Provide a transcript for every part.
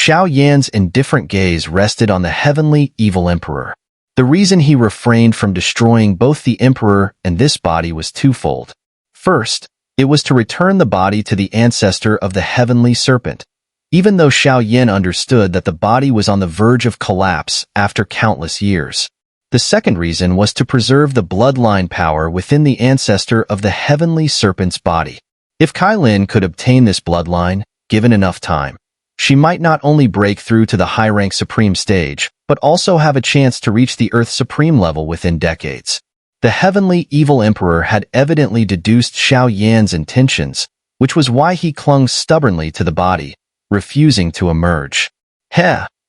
Xiao Yan's indifferent gaze rested on the heavenly evil emperor. The reason he refrained from destroying both the emperor and this body was twofold. First, it was to return the body to the ancestor of the heavenly serpent, even though Xiao Yan understood that the body was on the verge of collapse after countless years. The second reason was to preserve the bloodline power within the ancestor of the heavenly serpent's body. If Kai Lin could obtain this bloodline, given enough time, she might not only break through to the high-rank supreme stage, but also have a chance to reach the Earth Supreme level within decades. The heavenly evil emperor had evidently deduced Xiao Yan's intentions, which was why he clung stubbornly to the body, refusing to emerge.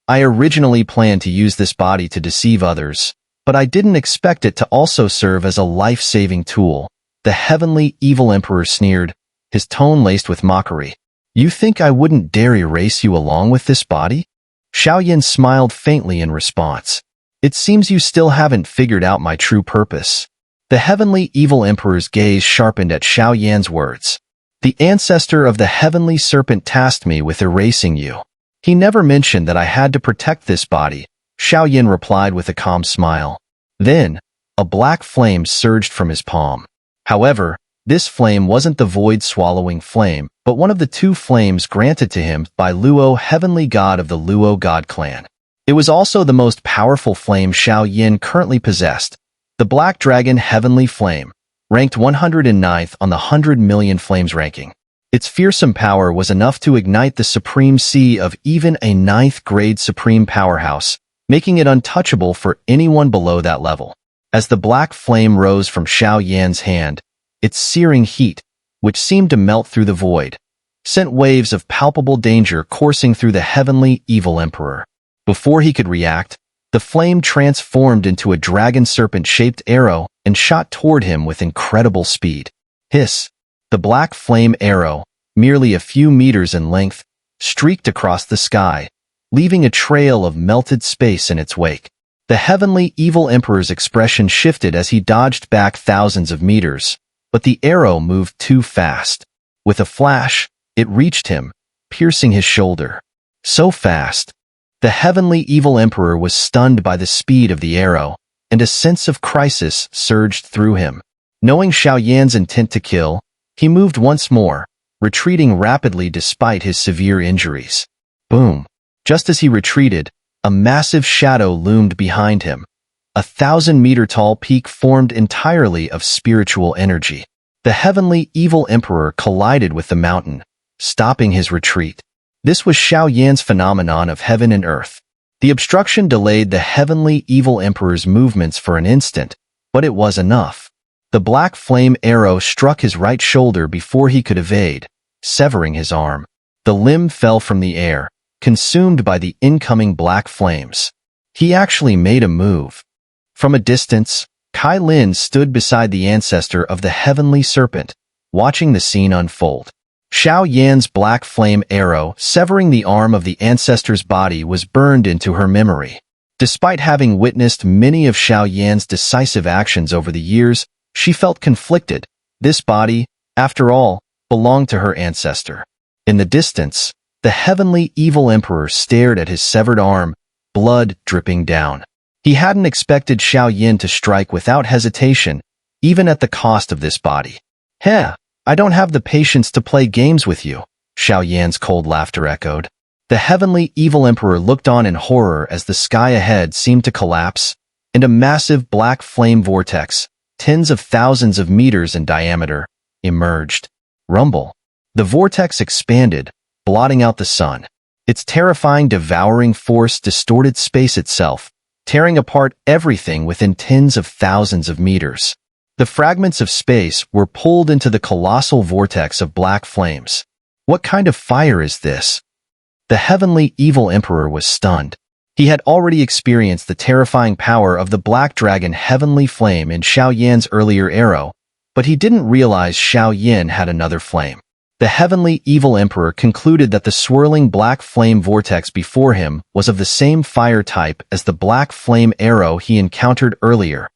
I originally planned to use this body to deceive others, but I didn't expect it to also serve as a life-saving tool. The heavenly evil emperor sneered, his tone laced with mockery. You think I wouldn't dare erase you along with this body? Xiao Yan smiled faintly in response. It seems you still haven't figured out my true purpose. The heavenly evil emperor's gaze sharpened at Xiao Yan's words. The ancestor of the heavenly serpent tasked me with erasing you. He never mentioned that I had to protect this body, Xiao Yan replied with a calm smile. Then, a black flame surged from his palm. However, this flame wasn't the void-swallowing flame, but one of the two flames granted to him by Luo, heavenly god of the Luo god clan. It was also the most powerful flame Xiao Yan currently possessed, the Black Dragon Heavenly Flame, ranked 109th on the 100 million flames ranking. Its fearsome power was enough to ignite the supreme sea of even a 9th-grade supreme powerhouse, making it untouchable for anyone below that level. As the black flame rose from Xiao Yan's hand, its searing heat, which seemed to melt through the void, sent waves of palpable danger coursing through the heavenly evil emperor. Before he could react, the flame transformed into a dragon serpent-shaped arrow and shot toward him with incredible speed. Hiss! The black flame arrow, merely a few meters in length, streaked across the sky, leaving a trail of melted space in its wake. The heavenly evil emperor's expression shifted as he dodged back thousands of meters, but the arrow moved too fast. With a flash, it reached him, piercing his shoulder. So fast. The heavenly evil emperor was stunned by the speed of the arrow, and a sense of crisis surged through him. Knowing Xiao Yan's intent to kill, he moved once more, retreating rapidly despite his severe injuries. Boom! Just as he retreated, a massive shadow loomed behind him. A 1,000-meter-tall peak formed entirely of spiritual energy. The heavenly evil emperor collided with the mountain, stopping his retreat. This was Xiao Yan's phenomenon of heaven and earth. The obstruction delayed the heavenly evil emperor's movements for an instant, but it was enough. The black flame arrow struck his right shoulder before he could evade, severing his arm. The limb fell from the air, consumed by the incoming black flames. He actually made a move. From a distance, Kai Lin stood beside the ancestor of the heavenly serpent, watching the scene unfold. Xiao Yan's black flame arrow, severing the arm of the ancestor's body, was burned into her memory. Despite having witnessed many of Xiao Yan's decisive actions over the years, she felt conflicted. This body, after all, belonged to her ancestor. In the distance, the heavenly evil emperor stared at his severed arm, blood dripping down. He hadn't expected Xiao Yan to strike without hesitation, even at the cost of this body. I don't have the patience to play games with you, Xiao Yan's cold laughter echoed. The heavenly evil emperor looked on in horror as the sky ahead seemed to collapse, and a massive black flame vortex, tens of thousands of meters in diameter, emerged. Rumble. The vortex expanded, blotting out the sun. Its terrifying, devouring force distorted space itself, tearing apart everything within tens of thousands of meters. The fragments of space were pulled into the colossal vortex of black flames. What kind of fire is this? The heavenly evil emperor was stunned. He had already experienced the terrifying power of the black dragon heavenly flame in Xiao Yan's earlier arrow, but he didn't realize Xiao Yan had another flame. The heavenly evil emperor concluded that the swirling black flame vortex before him was of the same fire type as the black flame arrow he encountered earlier,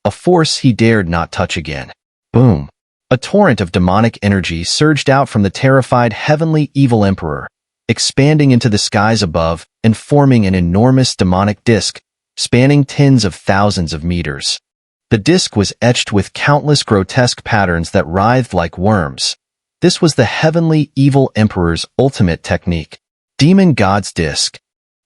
a force he dared not touch again. Boom! A torrent of demonic energy surged out from the terrified heavenly evil emperor, expanding into the skies above and forming an enormous demonic disk, spanning tens of thousands of meters. The disk was etched with countless grotesque patterns that writhed like worms. This was the heavenly evil emperor's ultimate technique. Demon God's Disk.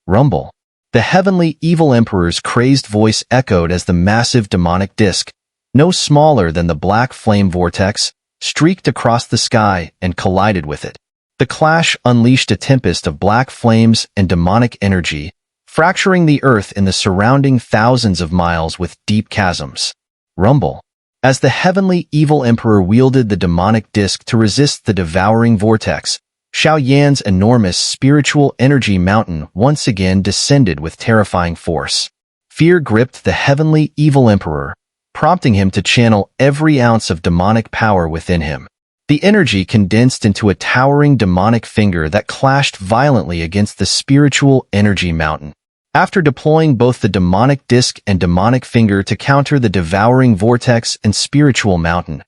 Rumble. The heavenly evil emperor's crazed voice echoed as the massive demonic disk, no smaller than the black flame vortex, streaked across the sky and collided with it. The clash unleashed a tempest of black flames and demonic energy, fracturing the earth in the surrounding thousands of miles with deep chasms. Rumble. As the heavenly evil emperor wielded the demonic disk to resist the devouring vortex, Xiao Yan's enormous spiritual energy mountain once again descended with terrifying force. Fear gripped the heavenly evil emperor, prompting him to channel every ounce of demonic power within him. The energy condensed into a towering demonic finger that clashed violently against the spiritual energy mountain. After deploying both the demonic disk and demonic finger to counter the devouring vortex and spiritual mountain,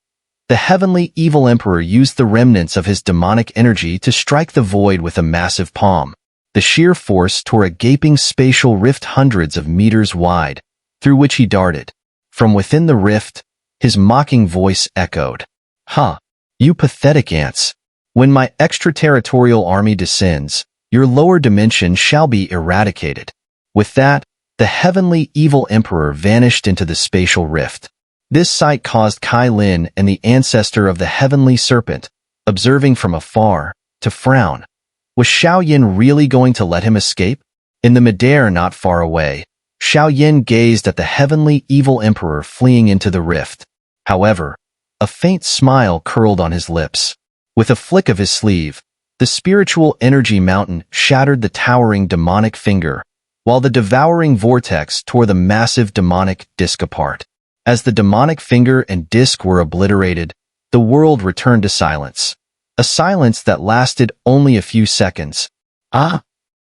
the heavenly evil emperor used the remnants of his demonic energy to strike the void with a massive palm. The sheer force tore a gaping spatial rift hundreds of meters wide, through which he darted. From within the rift, his mocking voice echoed. "Huh, you pathetic ants. When my extraterritorial army descends, your lower dimension shall be eradicated." With that, the heavenly evil emperor vanished into the spatial rift. This sight caused Kai Lin and the ancestor of the heavenly serpent, observing from afar, to frown. Was Xiao Yin really going to let him escape? In the midair not far away, Xiao Yin gazed at the heavenly evil emperor fleeing into the rift. However, a faint smile curled on his lips. With a flick of his sleeve, the spiritual energy mountain shattered the towering demonic finger, while the devouring vortex tore the massive demonic disk apart. As the demonic finger and disk were obliterated, the world returned to silence. A silence that lasted only a few seconds. "Ah!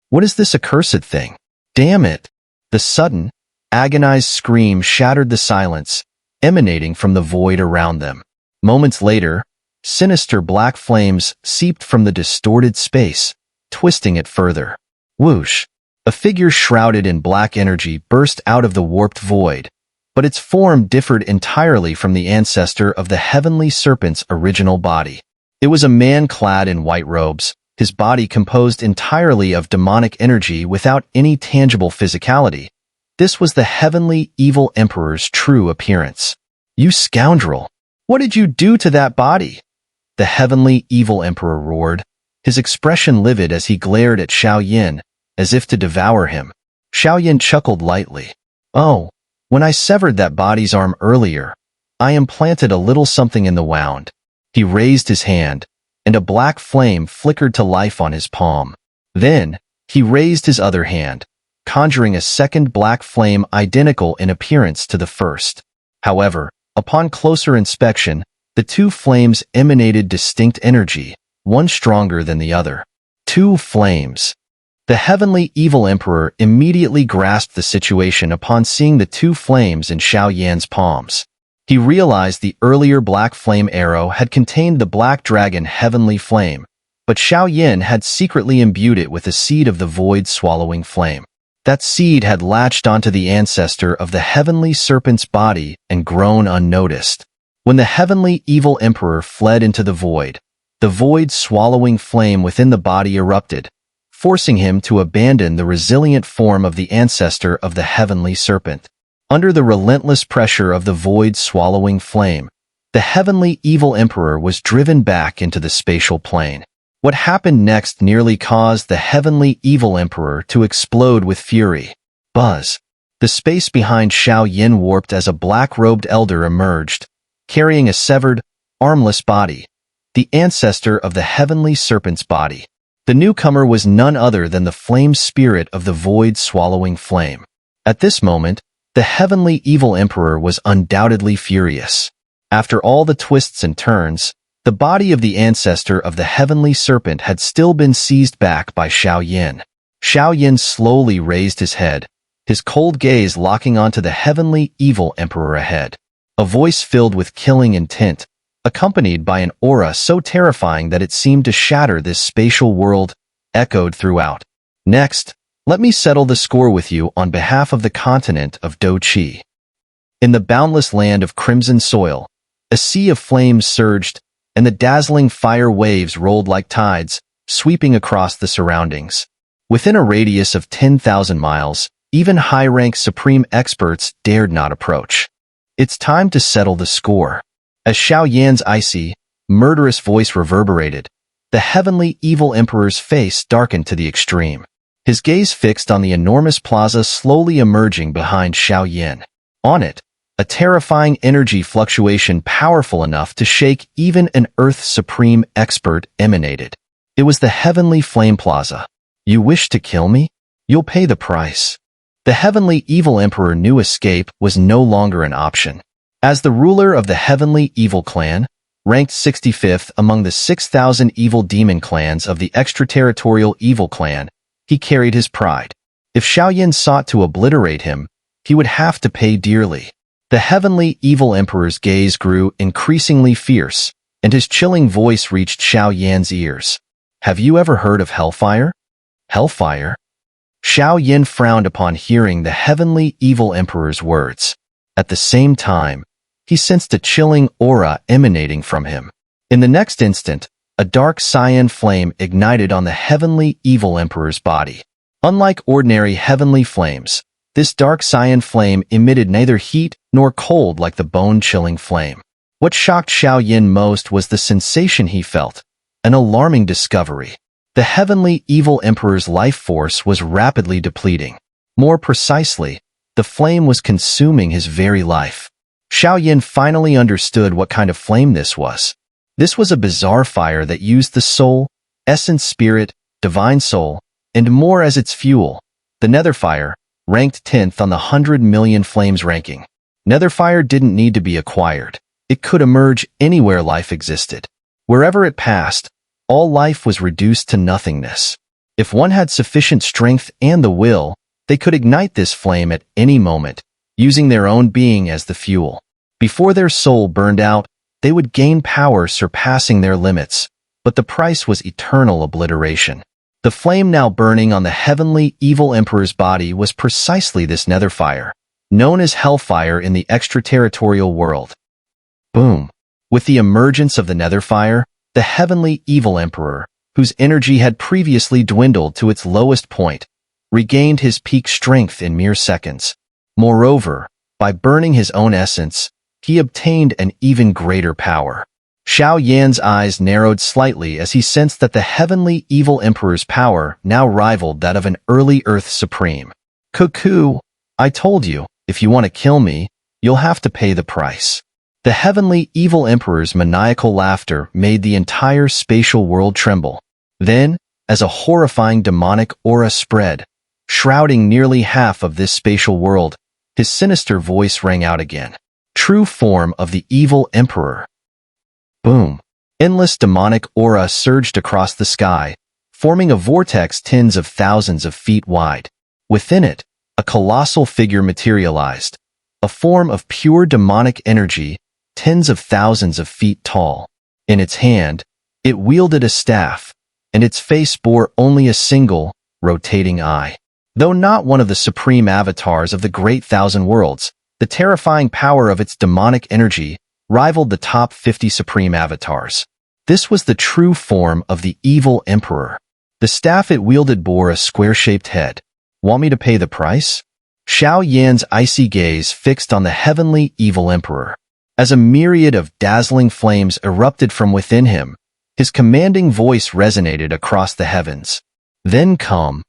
What is this accursed thing? Damn it!" The sudden, agonized scream shattered the silence, emanating from the void around them. Moments later, sinister black flames seeped from the distorted space, twisting it further. Whoosh! A figure shrouded in black energy burst out of the warped void, but its form differed entirely from the ancestor of the heavenly serpent's original body. It was a man clad in white robes, his body composed entirely of demonic energy without any tangible physicality. This was the heavenly evil emperor's true appearance. "You scoundrel! What did you do to that body?" The heavenly evil emperor roared, his expression livid as he glared at Xiao Yin, as if to devour him. Xiao Yin chuckled lightly. "Oh, when I severed that body's arm earlier, I implanted a little something in the wound." He raised his hand, and a black flame flickered to life on his palm. Then, he raised his other hand, conjuring a second black flame identical in appearance to the first. However, upon closer inspection, the two flames emanated distinct energy, one stronger than the other. Two flames. The heavenly evil emperor immediately grasped the situation upon seeing the two flames in Xiao Yan's palms. He realized the earlier black flame arrow had contained the black dragon heavenly flame, but Xiao Yin had secretly imbued it with a seed of the void-swallowing flame. That seed had latched onto the ancestor of the heavenly serpent's body and grown unnoticed. When the heavenly evil emperor fled into the void-swallowing flame within the body erupted, forcing him to abandon the resilient form of the ancestor of the heavenly serpent. Under the relentless pressure of the void-swallowing flame, the heavenly evil emperor was driven back into the spatial plane. What happened next nearly caused the heavenly evil emperor to explode with fury. Buzz. The space behind Xiao Yin warped as a black-robed elder emerged, carrying a severed, armless body, the ancestor of the heavenly serpent's body. The newcomer was none other than the flame spirit of the void-swallowing flame. At this moment, the heavenly evil emperor was undoubtedly furious. After all the twists and turns, the body of the ancestor of the heavenly serpent had still been seized back by Xiao Yin. Xiao Yin slowly raised his head, his cold gaze locking onto the heavenly evil emperor ahead. A voice filled with killing intent, accompanied by an aura so terrifying that it seemed to shatter this spatial world, echoed throughout. Next, let me settle the score with you on behalf of the continent of Doqi. In the boundless land of crimson soil, a sea of flames surged, and the dazzling fire waves rolled like tides, sweeping across the surroundings. Within a radius of 10,000 miles, even high-ranked supreme experts dared not approach. It's time to settle the score. As Xiao Yan's icy, murderous voice reverberated, the heavenly evil emperor's face darkened to the extreme. His gaze fixed on the enormous plaza slowly emerging behind Xiao Yan. On it, a terrifying energy fluctuation powerful enough to shake even an Earth supreme expert emanated. It was the heavenly flame plaza. You wish to kill me? You'll pay the price. The heavenly evil emperor knew escape was no longer an option. As the ruler of the heavenly evil clan, ranked 65th among the 6,000 evil demon clans of the extraterritorial evil clan, he carried his pride. If Xiao Yan sought to obliterate him, he would have to pay dearly. The heavenly evil emperor's gaze grew increasingly fierce, and his chilling voice reached Xiao Yan's ears. Have you ever heard of hellfire? Hellfire? Xiao Yan frowned upon hearing the heavenly evil emperor's words. At the same time, he sensed a chilling aura emanating from him. In the next instant, a dark cyan flame ignited on the heavenly evil emperor's body. Unlike ordinary heavenly flames, this dark cyan flame emitted neither heat nor cold like the bone-chilling flame. What shocked Xiao Yan most was the sensation he felt, an alarming discovery. The heavenly evil emperor's life force was rapidly depleting. More precisely, the flame was consuming his very life. Xiao Yan finally understood what kind of flame this was. This was a bizarre fire that used the soul, essence spirit, divine soul, and more as its fuel. The Netherfire, ranked 10th on the 100 million flames ranking. Netherfire didn't need to be acquired. It could emerge anywhere life existed. Wherever it passed, all life was reduced to nothingness. If one had sufficient strength and the will, they could ignite this flame at any moment, using their own being as the fuel. Before their soul burned out, they would gain power surpassing their limits, but the price was eternal obliteration. The flame now burning on the heavenly evil emperor's body was precisely this Netherfire, known as hellfire in the extraterritorial world. Boom! With the emergence of the Netherfire, the heavenly evil emperor, whose energy had previously dwindled to its lowest point, regained his peak strength in mere seconds. Moreover, by burning his own essence, he obtained an even greater power. Xiao Yan's eyes narrowed slightly as he sensed that the heavenly evil emperor's power now rivaled that of an early Earth Supreme. Cuckoo, I told you, if you want to kill me, you'll have to pay the price. The heavenly evil emperor's maniacal laughter made the entire spatial world tremble. Then, as a horrifying demonic aura spread, shrouding nearly half of this spatial world, his sinister voice rang out again. True form of the evil emperor. Boom! Endless demonic aura surged across the sky, forming a vortex tens of thousands of feet wide. Within it, a colossal figure materialized, a form of pure demonic energy, tens of thousands of feet tall. In its hand, it wielded a staff, and its face bore only a single, rotating eye. Though not one of the supreme avatars of the Great Thousand Worlds, the terrifying power of its demonic energy rivaled the top 50 supreme avatars. This was the true form of the evil emperor. The staff it wielded bore a square-shaped head. Want me to pay the price? Xiao Yan's icy gaze fixed on the heavenly evil emperor. As a myriad of dazzling flames erupted from within him, his commanding voice resonated across the heavens. Then come.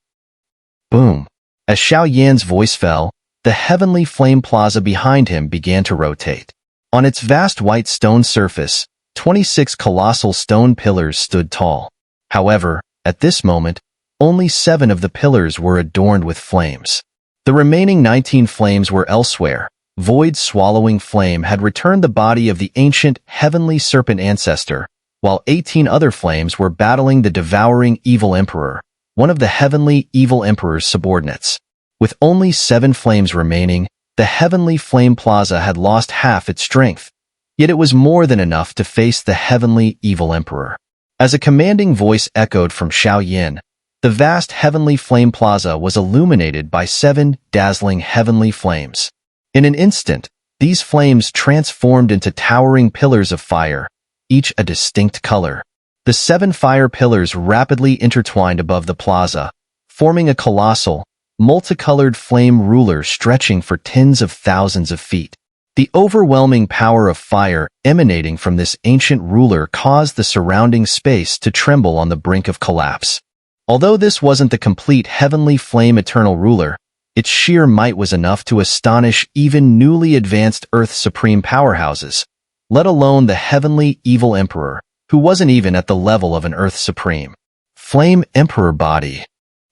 Boom. As Xiao Yan's voice fell, the heavenly flame plaza behind him began to rotate. On its vast white stone surface, 26 colossal stone pillars stood tall. However, at this moment, only 7 of the pillars were adorned with flames. The remaining 19 flames were elsewhere. Void-swallowing flame had returned the body of the ancient heavenly serpent ancestor, while 18 other flames were battling the devouring evil emperor, one of the heavenly evil emperor's subordinates. With only 7 flames remaining, the heavenly flame plaza had lost half its strength, yet it was more than enough to face the heavenly evil emperor. As a commanding voice echoed from Xiao Yan, The vast heavenly flame plaza was illuminated by 7 dazzling heavenly flames. In an instant, these flames transformed into towering pillars of fire, each a distinct color. The 7 fire pillars rapidly intertwined above the plaza, forming a colossal, multicolored flame ruler stretching for tens of thousands of feet. The overwhelming power of fire emanating from this ancient ruler caused the surrounding space to tremble on the brink of collapse. Although this wasn't the complete heavenly flame eternal ruler, its sheer might was enough to astonish even newly advanced Earth's supreme powerhouses, let alone the heavenly evil emperor, who wasn't even at the level of an Earth supreme. Flame Emperor Body.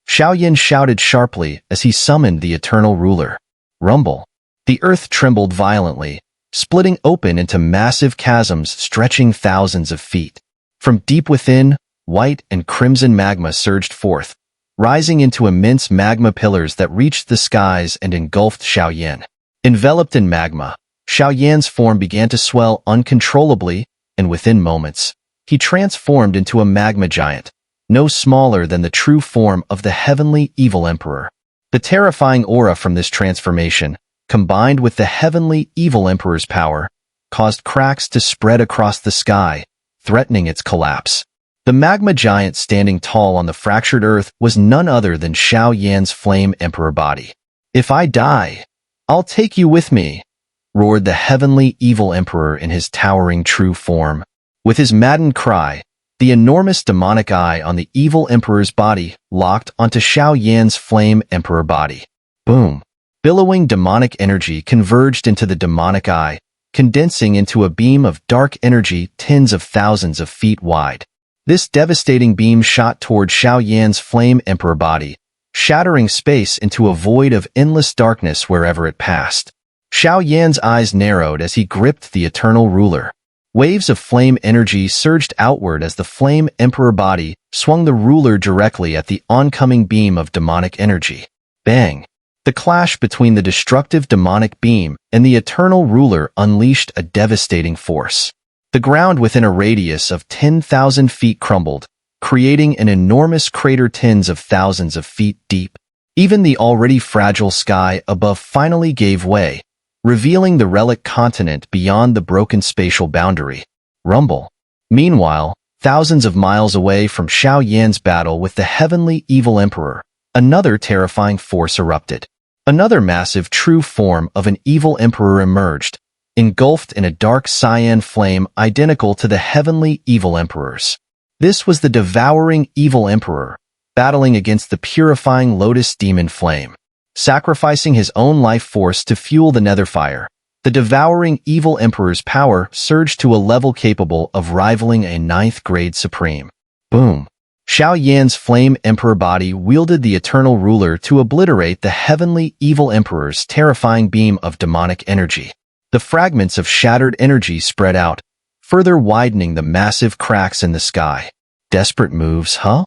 Xiao shouted sharply as he summoned the eternal ruler. Rumble. The earth trembled violently, splitting open into massive chasms stretching thousands of feet. From deep within, white and crimson magma surged forth, rising into immense magma pillars that reached the skies and engulfed Xiao. Enveloped in magma, Xiao form began to swell uncontrollably, and within moments, he transformed into a magma giant, no smaller than the true form of the heavenly evil emperor. The terrifying aura from this transformation, combined with the heavenly evil emperor's power, caused cracks to spread across the sky, threatening its collapse. The magma giant standing tall on the fractured earth was none other than Xiao flame emperor body. "If I die, I'll take you with me," roared the heavenly evil emperor in his towering true form. With his maddened cry, the enormous demonic eye on the evil emperor's body locked onto Xiao flame emperor body. Boom! Billowing demonic energy converged into the demonic eye, condensing into a beam of dark energy tens of thousands of feet wide. This devastating beam shot toward Xiao flame emperor body, shattering space into a void of endless darkness wherever it passed. Xiao eyes narrowed as he gripped the eternal ruler. Waves of flame energy surged outward as the flame emperor body swung the ruler directly at the oncoming beam of demonic energy. Bang! The clash between the destructive demonic beam and the eternal ruler unleashed a devastating force. The ground within a radius of 10,000 feet crumbled, creating an enormous crater tens of thousands of feet deep. Even the already fragile sky above finally gave way, revealing the relic continent beyond the broken spatial boundary. Rumble. Meanwhile, thousands of miles away from Xiao battle with the heavenly evil emperor, another terrifying force erupted. Another massive true form of an evil emperor emerged, engulfed in a dark cyan flame identical to the heavenly evil emperor's. This was the devouring evil emperor, battling against the purifying lotus demon flame. Sacrificing his own life force to fuel the Netherfire, the devouring evil emperor's power surged to a level capable of rivaling a 9th-grade supreme. Boom! Xiao flame emperor body wielded the eternal ruler to obliterate the heavenly evil emperor's terrifying beam of demonic energy. The fragments of shattered energy spread out, further widening the massive cracks in the sky. Desperate moves, huh?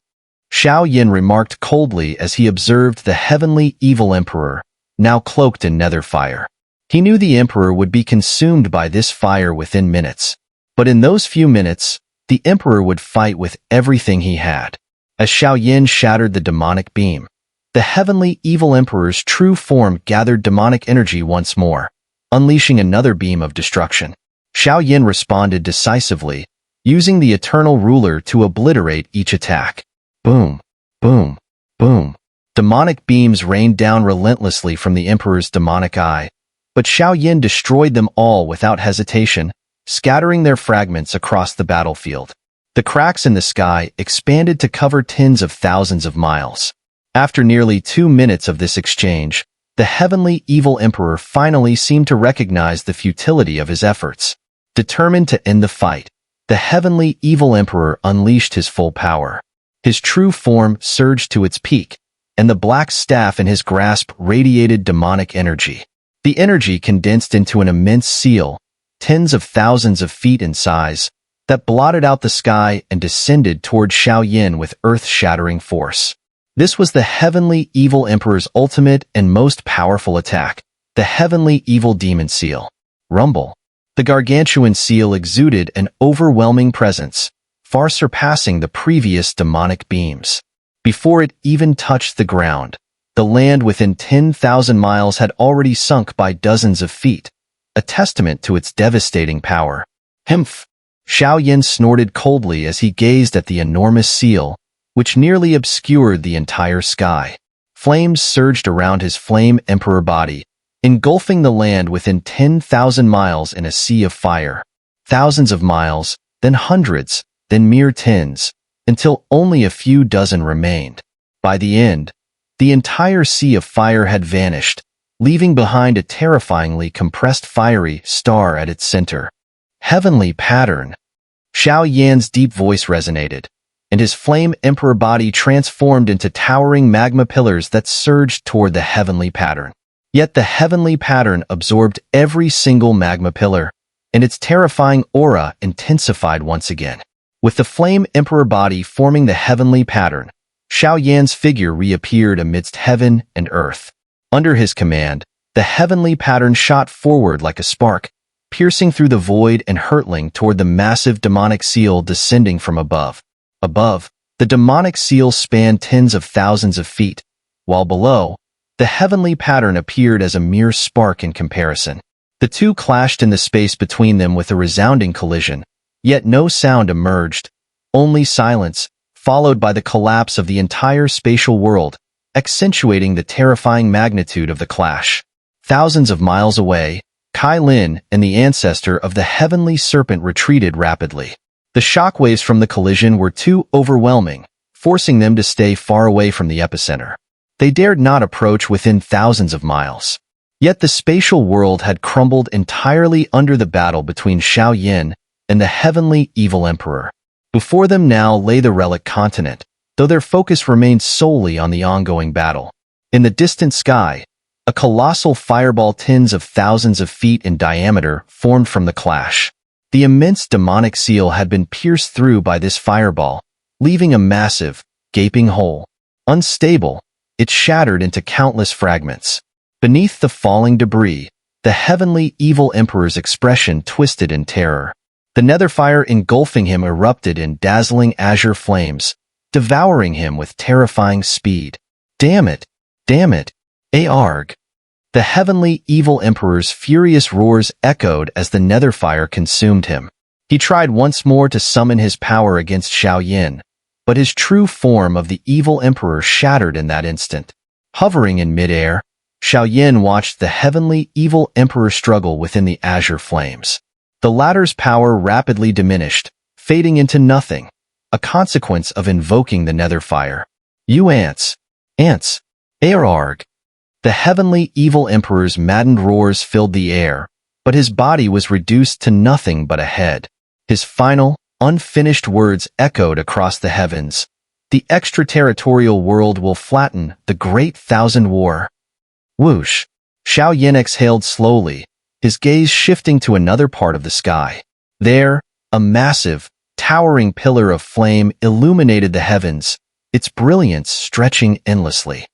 Xiao remarked coldly as he observed the heavenly evil emperor, now cloaked in Netherfire. He knew the emperor would be consumed by this fire within minutes. But in those few minutes, the emperor would fight with everything he had. As Xiao shattered the demonic beam, the heavenly evil emperor's true form gathered demonic energy once more, unleashing another beam of destruction. Xiao responded decisively, using the eternal ruler to obliterate each attack. Boom, boom, boom. Demonic beams rained down relentlessly from the emperor's demonic eye, but Xiao destroyed them all without hesitation, scattering their fragments across the battlefield. The cracks in the sky expanded to cover tens of thousands of miles. After nearly 2 minutes of this exchange, the heavenly evil emperor finally seemed to recognize the futility of his efforts. Determined to end the fight, the heavenly evil emperor unleashed his full power. His true form surged to its peak, and the black staff in his grasp radiated demonic energy. The energy condensed into an immense seal, tens of thousands of feet in size, that blotted out the sky and descended toward Xiao with earth-shattering force. This was the heavenly evil emperor's ultimate and most powerful attack, the heavenly evil demon seal. Rumble. The gargantuan seal exuded an overwhelming presence, far surpassing the previous demonic beams. Before it even touched the ground, the land within 10,000 miles had already sunk by dozens of feet, a testament to its devastating power. Humph! Xiao Yin snorted coldly as he gazed at the enormous seal, which nearly obscured the entire sky. Flames surged around his flame emperor body, engulfing the land within 10,000 miles in a sea of fire. Thousands of miles, then hundreds, then mere tens, until only a few dozen remained. By the end, the entire sea of fire had vanished, leaving behind a terrifyingly compressed fiery star at its center. Heavenly pattern. Xiao Yan's deep voice resonated, and his flame emperor body transformed into towering magma pillars that surged toward the heavenly pattern. Yet the heavenly pattern absorbed every single magma pillar, and its terrifying aura intensified once again. With the flame emperor body forming the heavenly pattern, Xiao Yan's figure reappeared amidst heaven and earth. Under his command, the heavenly pattern shot forward like a spark, piercing through the void and hurtling toward the massive demonic seal descending from above. Above, the demonic seal spanned tens of thousands of feet, while below, the heavenly pattern appeared as a mere spark in comparison. The two clashed in the space between them with a resounding collision, yet no sound emerged, only silence, followed by the collapse of the entire spatial world, accentuating the terrifying magnitude of the clash. Thousands of miles away, Kai Lin and the ancestor of the heavenly serpent retreated rapidly. The shockwaves from the collision were too overwhelming, forcing them to stay far away from the epicenter. They dared not approach within thousands of miles. Yet the spatial world had crumbled entirely under the battle between Xiao Yin and the heavenly evil emperor. Before them now lay the relic continent, though their focus remained solely on the ongoing battle. In the distant sky, a colossal fireball tens of thousands of feet in diameter formed from the clash. The immense demonic seal had been pierced through by this fireball, leaving a massive, gaping hole. Unstable, it shattered into countless fragments. Beneath the falling debris, the heavenly evil emperor's expression twisted in terror. The Netherfire engulfing him erupted in dazzling azure flames, devouring him with terrifying speed. Damn it! Damn it! Arg! The heavenly evil emperor's furious roars echoed as the Netherfire consumed him. He tried once more to summon his power against Xiao Yin, but his true form of the evil emperor shattered in that instant. Hovering in midair, Xiao Yin watched the heavenly evil emperor struggle within the azure flames. The latter's power rapidly diminished, fading into nothing, a consequence of invoking the Netherfire. You ants! Ants! Arg! The heavenly evil emperor's maddened roars filled the air, but his body was reduced to nothing but a head. His final, unfinished words echoed across the heavens. The extraterritorial world will flatten the Great Thousand War. Whoosh! Xiao Yin exhaled slowly, his gaze shifting to another part of the sky. There, a massive, towering pillar of flame illuminated the heavens, its brilliance stretching endlessly.